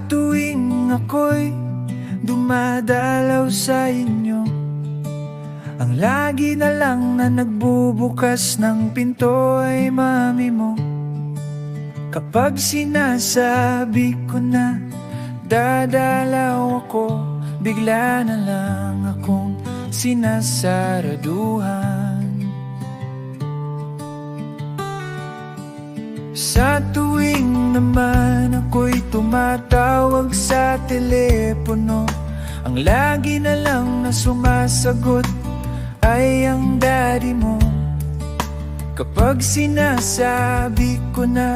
tuwing ako'y dumadalaw sa inyo, ang lagi na lang na nagbubukas ng pinto ay mami mo. Kapag sinasabi ko na dadalaw ako, bigla na lang akong sinasaraduhan. Sa tuwing naman ako'y tumatawag sa telepono, ang lagi na lang na sumasagot ay ang daddy mo. Kapag sinasabi ko na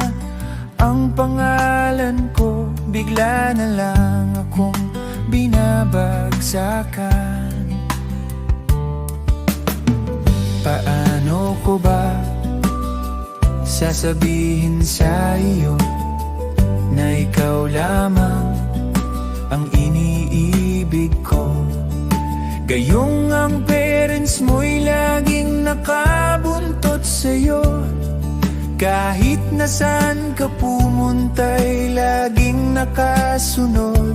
ang pangalan ko, bigla na lang akong binabagsakan. Paano ko ba sasabihin sa iyo na ikaw lamang ang iniibig ko? Gayong ang parents mo'y laging nakabuntot sa'yo, kahit nasaan ka pumunta'y laging nakasunod.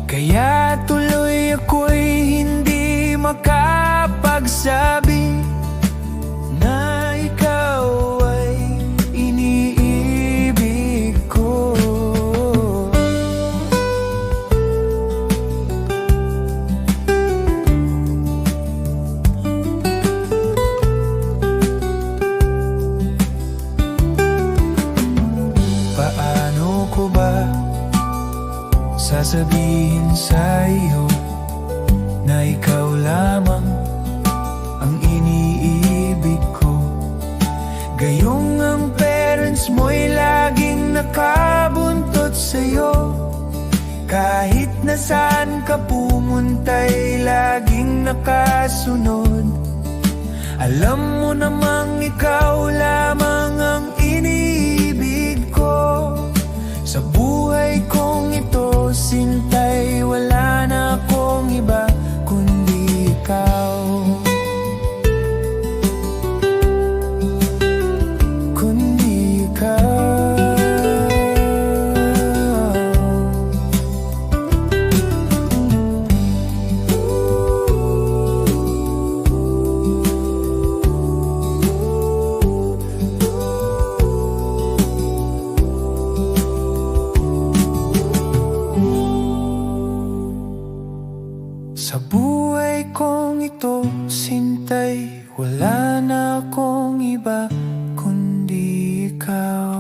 Kaya tuloy ako'y hindi makapagsabi na ikaw ay iniibig ko. Paano ko ba sasabihin sa iyo na ikaw lamang ang iniibig ko? Gayong ang parents mo'y laging nakabuntot sa'yo, kahit nasaan ka pumunta'y laging nakasunod. Alam mo namang ikaw lamang ang iniibig ko. Sa buhay kong ito, sintay, wala na akong iba kundi ikaw. Kundi ikaw. Sa buhay kong ito, sintay, wala na akong iba kundi ikaw.